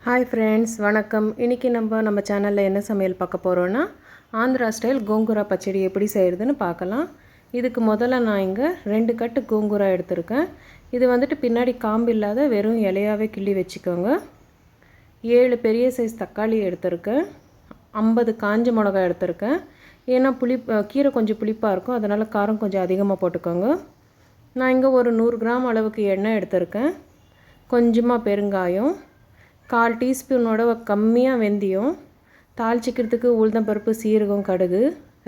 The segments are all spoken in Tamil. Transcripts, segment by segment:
ஹாய் ஃப்ரெண்ட்ஸ், வணக்கம். இன்றைக்கி நம்ம சேனலில் என்ன சமையல் பார்க்க போகிறோன்னா, ஆந்திரா ஸ்டைல் கோங்கூரா பச்சடி எப்படி செய்கிறதுன்னு பார்க்கலாம். இதுக்கு முதல்ல நான் இங்கே 2 கட்டு கோங்கூரா எடுத்திருக்கேன். இது வந்துட்டு பின்னாடி காம்பு இல்லாத வெறும் இலையாகவே கிள்ளி வச்சுக்கோங்க. 7 பெரிய சைஸ் தக்காளி எடுத்திருக்கேன். 50 காஞ்ச மிளகாய் எடுத்திருக்கேன். ஏன்னா கீரை கொஞ்சம் புளிப்பாக இருக்கும், அதனால் காரம் கொஞ்சம் அதிகமாக போட்டுக்கோங்க. நான் இங்கே ஒரு 100 கிராம் அளவுக்கு எண்ணெய் எடுத்திருக்கேன். கொஞ்சமாக பெருங்காயம், 1/4 டீஸ்பூனோட கம்மியாக வெந்தயம், தாளிச்சிக்கிறதுக்கு உளுந்தம்பருப்பு, சீரகம், கடுகு,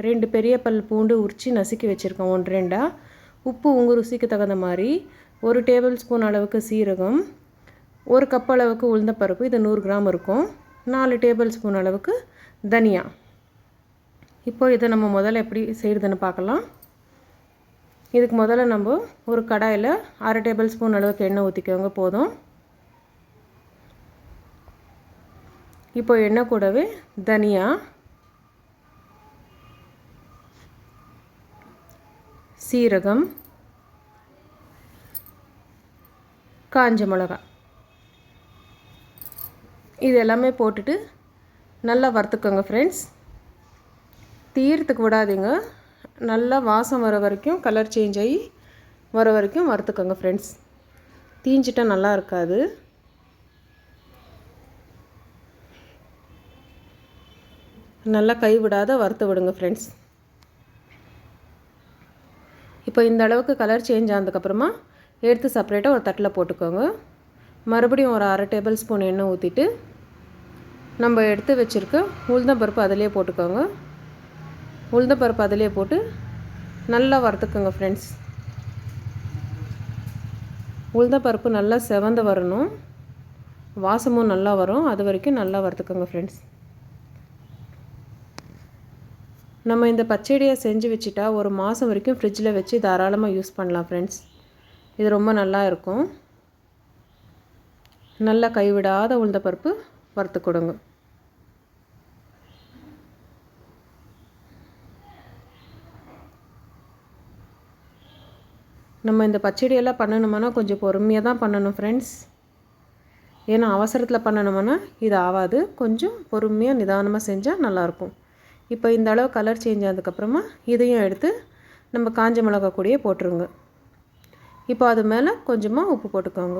2 பெரிய பல் பூண்டு உரித்து நசுக்கி வச்சுருக்கேன் 1-2. உப்பு உங்கள் ருசிக்கு தகுந்த மாதிரி, 1 டேபிள் ஸ்பூன் அளவுக்கு சீரகம், 1 கப் அளவுக்கு உளுந்தம்பருப்பு, இது 100 கிராம் இருக்கும், 4 டேபிள் ஸ்பூன் அளவுக்கு தனியா. இப்போ இதை நம்ம முதல்ல எப்படி செய்கிறதுன்னு பார்க்கலாம். இதுக்கு முதல்ல நம்ம ஒரு கடாயில் 1/2 டேபிள் ஸ்பூன் அளவுக்கு எண்ணெய் ஊற்றிக்கோங்க, போதும். இப்போ எண்ணெய் கூடவே தனியா, சீரகம், காஞ்ச மிளகாய் இது எல்லாமே போட்டுட்டு நல்லா வறுத்துக்கோங்க ஃப்ரெண்ட்ஸ். தீரத்துக்கு விடாதீங்க, நல்லா வாசம் வர வரைக்கும், கலர் சேஞ்ச் ஆகி வர வரைக்கும் வறுத்துக்கோங்க ஃப்ரெண்ட்ஸ். தீஞ்சிட்டால் நல்லா இருக்காது. நல்லா கைவிடாத வறுத்து விடுங்க ஃப்ரெண்ட்ஸ். இப்போ இந்த அளவுக்கு கலர் சேஞ்ச் ஆனதுக்கப்புறமா எடுத்து செப்பரேட்டாக ஒரு தட்டில் போட்டுக்கோங்க. மறுபடியும் ஒரு 1/2 டேபிள் ஸ்பூன் எண்ணெய் ஊற்றிட்டு நம்ம எடுத்து வச்சுருக்க உளுந்தம்பருப்பு அதிலே போட்டுக்கோங்க. உளுந்தம்பருப்பு அதிலே போட்டு நல்லா வறுத்துக்கோங்க ஃப்ரெண்ட்ஸ். உளுந்தம்பருப்பு நல்லா செவந்து வரணும், வாசமும் நல்லா வரும், அது வரைக்கும் நல்லா வறுத்துக்கோங்க ஃப்ரெண்ட்ஸ். நம்ம இந்த பச்சடியை செஞ்சு வச்சுட்டா 1 மாதம் வரைக்கும் ஃப்ரிட்ஜில் வச்சு தாராளமாக யூஸ் பண்ணலாம் ஃப்ரெண்ட்ஸ். இது ரொம்ப நல்லா இருக்கும். நல்லா கைவிடாத உளுந்தம்பருப்பு வறுத்து கொடுங்க. நம்ம இந்த பச்சடியெல்லாம் பண்ணணுமானா கொஞ்சம் பொறுமையாக தான் பண்ணணும் ஃப்ரெண்ட்ஸ். ஏன்னா அவசரத்தில் பண்ணணுமானா இது ஆகாது. கொஞ்சம் பொறுமையாக நிதானமாக செஞ்சால் நல்லாயிருக்கும். இப்போ இந்த அளவு கலர் சேஞ்ச் ஆனதுக்கப்புறமா இதையும் எடுத்து நம்ம காஞ்ச மிளகாய் கூடயே போட்டுருங்க. இப்போ அது மேலே கொஞ்சமாக உப்பு போட்டுக்கோங்க.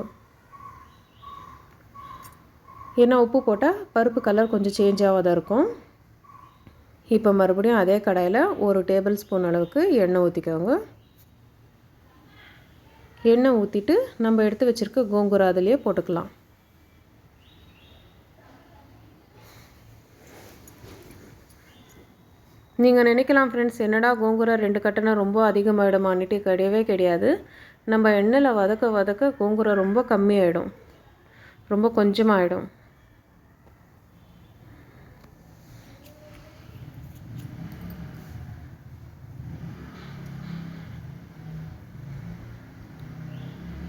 ஏன்னா உப்பு போட்டால் பருப்பு கலர் கொஞ்சம் சேஞ்ச் ஆகாத இருக்கும். இப்போ மறுபடியும் அதே கடாயில் 1 டேபிள் ஸ்பூன் அளவுக்கு எண்ணெய் ஊற்றிக்கோங்க. எண்ணெய் ஊற்றிட்டு நம்ம எடுத்து வச்சுருக்க கோங்கூரா அதிலே போட்டுக்கலாம். நீங்கள் நினைக்கலாம் ஃப்ரெண்ட்ஸ், என்னடா கோங்கூரா 2 கட்டுனா ரொம்ப அதிகமாகிடுமான்னுட்டு. கிடையவே கிடையாது. நம்ம எண்ணெயில் வதக்க வதக்க கோங்கூரா ரொம்ப கம்மியாகிடும், ரொம்ப கொஞ்சமாகிடும்.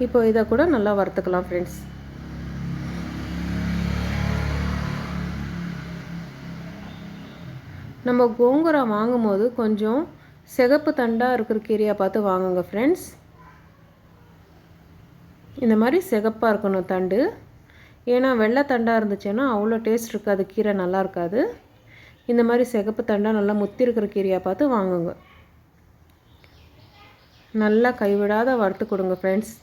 இப்போ இதை கூட நல்லா வறுத்துக்கலாம் ஃப்ரெண்ட்ஸ். நம்ம கோங்கூரா வாங்கும் போது கொஞ்சம் சிகப்பு தண்டாக இருக்கிற கீரையாக பார்த்து வாங்குங்க ஃப்ரெண்ட்ஸ். இந்த மாதிரி சிகப்பாக இருக்கணும் தண்டு. ஏன்னா வெள்ளை தண்டாக இருந்துச்சுன்னா அவ்வளோ டேஸ்ட் இருக்காது, கீரை நல்லா இருக்காது. இந்த மாதிரி சிகப்பு தண்டாக நல்லா முத்தி இருக்கிற கீரையாக பார்த்து வாங்குங்க. நல்லா கைவிடாத வறுத்து கொடுங்க ஃப்ரெண்ட்ஸ்.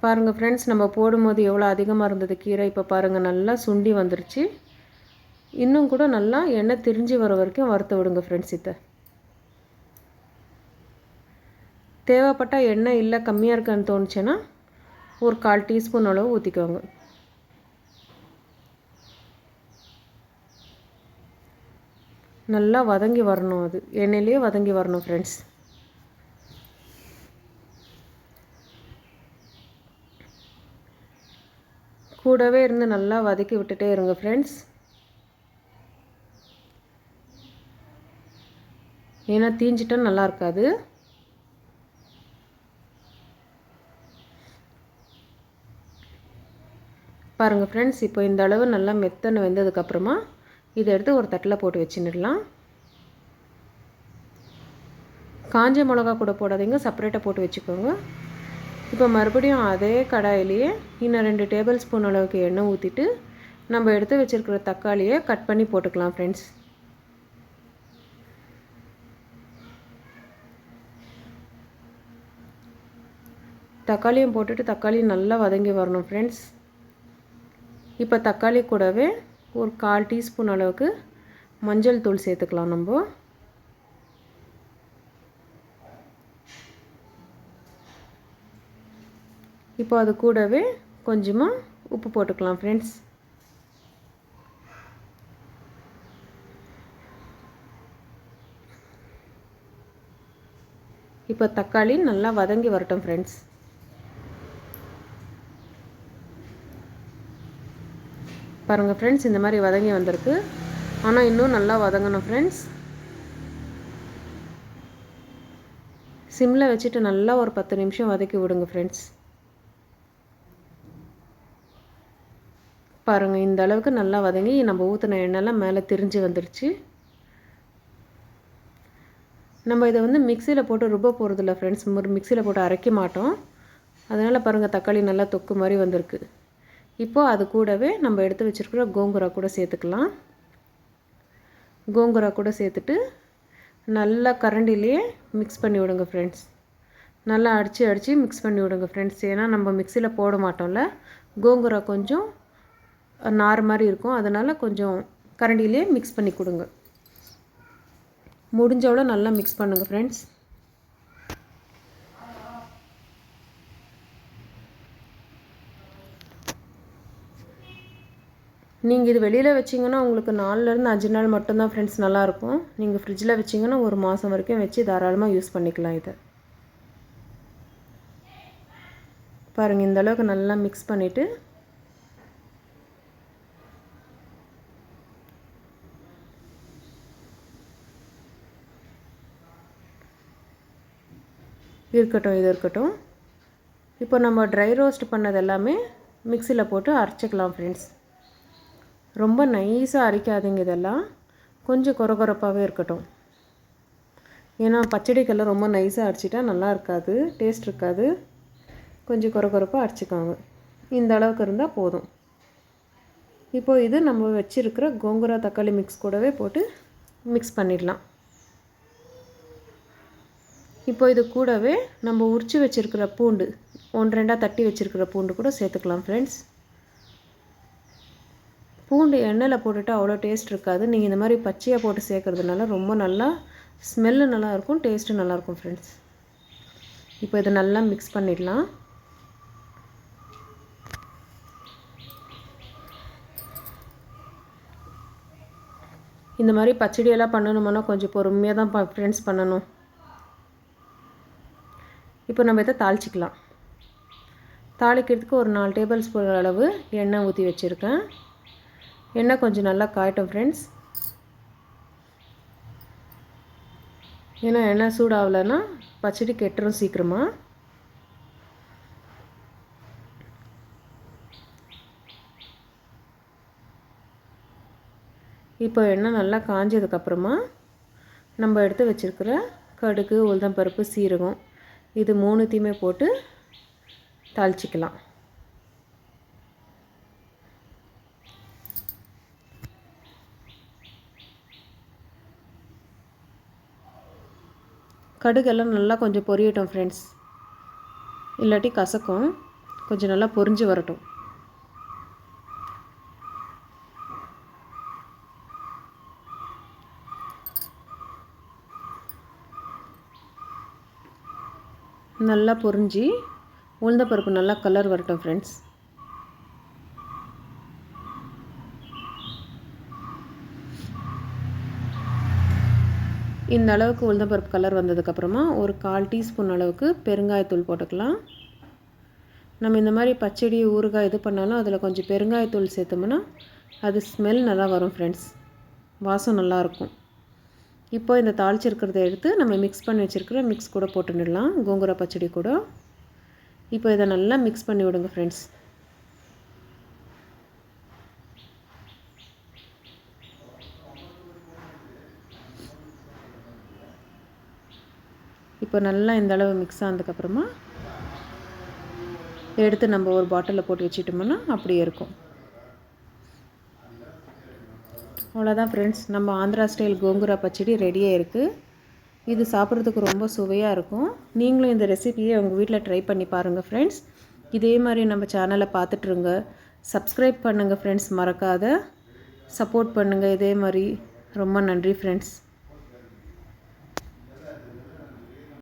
பாருங்கள் ஃப்ரெண்ட்ஸ், நம்ம போடும்போது எவ்வளோ அதிகமாக இருந்தது கீரை. இப்போ பாருங்கள் நல்லா சுண்டி வந்துருச்சு. இன்னும் கூட நல்லா எண்ணெய் திரிஞ்சு வர வரைக்கும் வறுத்து விடுங்க ஃப்ரெண்ட்ஸ். இதை தேவைப்பட்டால் எண்ணெய் இல்லை கம்மியாக இருக்கான்னு தோணுச்சுன்னா ஒரு 1/4 டீஸ்பூன் அளவு ஊற்றிக்கோங்க. நல்லா வதங்கி வரணும், அது எண்ணெயிலே வதங்கி வரணும் ஃப்ரெண்ட்ஸ். கூடவே இருந்து நல்லா வதக்கி விட்டுட்டே இருங்க ஃப்ரெண்ட்ஸ். ஏன்னா தீஞ்சிட்டா நல்லா இருக்காது. பாருங்கள் ஃப்ரெண்ட்ஸ், இப்போ இந்த அளவு நல்லா மெத்தனை வெந்ததுக்கப்புறமா இதை எடுத்து ஒரு தட்டில் போட்டு வச்சுன்னுடலாம். காஞ்ச மிளகா கூட போடாதீங்க, செப்பரேட்டாக போட்டு வச்சுக்கோங்க. இப்போ மறுபடியும் அதே கடாயிலேயே இன்னும் 2 டேபிள் ஸ்பூன் அளவுக்கு எண்ணெய் ஊற்றிட்டு நம்ம எடுத்து வச்சுருக்கிற தக்காளியை கட் பண்ணி போட்டுக்கலாம் ஃப்ரெண்ட்ஸ். தக்காளியும் போட்டுட்டு தக்காளி நல்லா வதங்கி வரணும் ஃப்ரெண்ட்ஸ். இப்போ தக்காளி கூடவே ஒரு 1/4 டீஸ்பூன் அளவுக்கு மஞ்சள் தூள் சேர்த்துக்கலாம் நம்ம. இப்போ அது கூடவே கொஞ்சமாக உப்பு போட்டுக்கலாம் ஃப்ரெண்ட்ஸ். இப்போ தக்காளி நல்லா வதங்கி வரட்டும் ஃப்ரெண்ட்ஸ். பாருங்கள் ஃப்ரெண்ட்ஸ், இந்த மாதிரி வதங்கி வந்திருக்கு. ஆனால் இன்னும் நல்லா வதங்கணும் ஃப்ரெண்ட்ஸ். சிம்மில் வச்சுட்டு நல்லா ஒரு 10 நிமிஷம் வதக்கி விடுங்க ஃப்ரெண்ட்ஸ். பாருங்கள், இந்த அளவுக்கு நல்லா வதங்கி நம்ம ஊற்றின எண்ணெய்லாம் மேலே திரிஞ்சு வந்துடுச்சு. நம்ம இதை வந்து மிக்சியில் போட்டு ருப்ப போகிறதில்ல ஃப்ரெண்ட்ஸ், மிக்சியில் போட்டு அரைக்க மாட்டோம். அதனால் பாருங்கள், தக்காளி நல்லா தொக்கு மாதிரி வந்திருக்கு. இப்போது அது கூடவே நம்ம எடுத்து வச்சுருக்கிற கோங்குரா கூட சேர்த்துக்கலாம். கோங்குரா கூட சேர்த்துட்டு நல்லா கரண்டிலேயே மிக்ஸ் பண்ணி விடுங்க ஃப்ரெண்ட்ஸ். நல்லா அடித்து மிக்ஸ் பண்ணி விடுங்க ஃப்ரெண்ட்ஸ். ஏன்னா நம்ம மிக்சியில் போட மாட்டோம்ல, கோங்குரா கொஞ்சம் நார் மாதிரி இருக்கும். அதனால் கொஞ்சம் கரண்டிலேயே மிக்ஸ் பண்ணி கொடுங்க. முடிஞ்சவளோ நல்லா மிக்ஸ் பண்ணுங்கள் ஃப்ரெண்ட்ஸ். நீங்கள் இது வெளியில் வச்சிங்கன்னா உங்களுக்கு 4லேருந்து 5 நாள் மட்டும்தான் ஃப்ரெண்ட்ஸ் நல்லாயிருக்கும். நீங்கள் ஃப்ரிட்ஜில் வச்சிங்கன்னா 1 மாதம் வரைக்கும் வச்சு தாராளமாக யூஸ் பண்ணிக்கலாம். இதை பாருங்கள், இந்த அளவுக்கு நல்லா மிக்ஸ் பண்ணிவிட்டு இருக்கட்டும், இது இருக்கட்டும். இப்போ நம்ம ட்ரை ரோஸ்ட் பண்ணது எல்லாமே மிக்சியில் போட்டு அரைச்சிக்கலாம் ஃப்ரெண்ட்ஸ். ரொம்ப நைஸாக அரைக்காதீங்க, இதெல்லாம் கொஞ்சம் கொரகொரப்பாகவே இருக்கட்டும். ஏன்னா பச்சடிக்கெல்லாம் ரொம்ப நைஸாக அரைச்சிட்டா நல்லா இருக்காது, டேஸ்ட் இருக்காது. கொஞ்சம் கொரகொரப்பாக அரைச்சிக்காங்க. இந்த அளவுக்கு இருந்தால் போதும். இப்போது இது நம்ம வச்சுருக்கிற கோங்குரா தக்காளி மிக்ஸ் கூடவே போட்டு மிக்ஸ் பண்ணிடலாம். இப்போ இது கூடவே நம்ம உரித்து வச்சுருக்கிற பூண்டு 1-2 தட்டி வச்சுருக்கிற பூண்டு கூட சேர்த்துக்கலாம் ஃப்ரெண்ட்ஸ். பூண்டு எண்ணெயில் போட்டுட்டு அவ்வளோ டேஸ்ட் இருக்காது. நீங்கள் இந்த மாதிரி பச்சையாக போட்டு சேர்க்குறதுனால ரொம்ப நல்லா ஸ்மெல்லு நல்லாயிருக்கும், டேஸ்ட்டு நல்லாயிருக்கும் ஃப்ரெண்ட்ஸ். இப்போ இதை நல்லா மிக்ஸ் பண்ணிடலாம். இந்த மாதிரி பச்சடியெல்லாம் பண்ணணுமானா கொஞ்சம் பொறுமையாக தான் ஃப்ரெண்ட்ஸ் பண்ணணும். இப்போ நம்ம இதை தாளிச்சிக்கலாம். தாளிக்கிறதுக்கு ஒரு 4 டேபிள் ஸ்பூன் அளவு எண்ணெய் ஊற்றி வச்சுருக்கேன். எண்ணெய் கொஞ்சம் நல்லா காயட்டும் ஃப்ரெண்ட்ஸ். ஏன்னா எண்ணெய் சூடாகலைன்னா பச்சடி கெட்டுரும் சீக்கிரமாக. இப்போ எண்ணெய் நல்லா காஞ்சதுக்கப்புறமா நம்ம எடுத்து வச்சுருக்கிற கடுகு, உளுந்தம்பருப்பு, சீரகம் இது 3த்தையுமே போட்டு தாளிச்சிக்கலாம். கடுகெல்லாம் நல்லா கொஞ்சம் பொரியட்டும் ஃப்ரெண்ட்ஸ், இல்லாட்டி கசக்கும். கொஞ்சம் நல்லா பொரிஞ்சு வரட்டும். நல்லா பொரிஞ்சு உளுந்தப்பருப்பு நல்லா கலர் வரட்டும் ஃப்ரெண்ட்ஸ். இந்த அளவுக்கு உளுந்தப்பருப்பு கலர் வந்ததுக்கப்புறமா ஒரு 1/4 டீஸ்பூன் அளவுக்கு பெருங்காயத்தூள் போட்டுக்கலாம். நம்ம இந்த மாதிரி பச்சடி, ஊறுகாய் இது பண்ணாலும் அதில் கொஞ்சம் பெருங்காயத்தூள் சேர்த்தோம்னா அது ஸ்மெல் நல்லா வரும் ஃப்ரெண்ட்ஸ், வாசம் நல்லாயிருக்கும். இப்போ இந்த தாளிச்சிருக்கிறத எடுத்து நம்ம மிக்ஸ் பண்ணி வச்சுருக்கிற மிக்ஸ் கூட போட்டுடலாம், கோங்குரா பச்சடி கூட. இப்போ இதை நல்லா மிக்ஸ் பண்ணி விடுங்க ஃப்ரெண்ட்ஸ். இப்போ நல்லா இந்த அளவு மிக்ஸ் ஆனதுக்கப்புறமா எடுத்து நம்ம ஒரு பாட்டிலில் போட்டு வச்சுட்டோம்னா அப்படியே இருக்கும். அவ்வளோதான் ஃப்ரெண்ட்ஸ், நம்ம ஆந்திரா ஸ்டைல் கோங்குரா பச்சடி ரெடியாக இருக்குது. இது சாப்பிட்றதுக்கு ரொம்ப சுவையாக இருக்கும். நீங்களும் இந்த ரெசிபியை உங்கள் வீட்டில் ட்ரை பண்ணி பாருங்கள் ஃப்ரெண்ட்ஸ். இதே மாதிரி நம்ம சேனலை பார்த்துட்ருங்க. சப்ஸ்கிரைப் பண்ணுங்கள் ஃப்ரெண்ட்ஸ், மறக்காத சப்போர்ட் பண்ணுங்கள். இதே மாதிரி ரொம்ப நன்றி ஃப்ரெண்ட்ஸ்.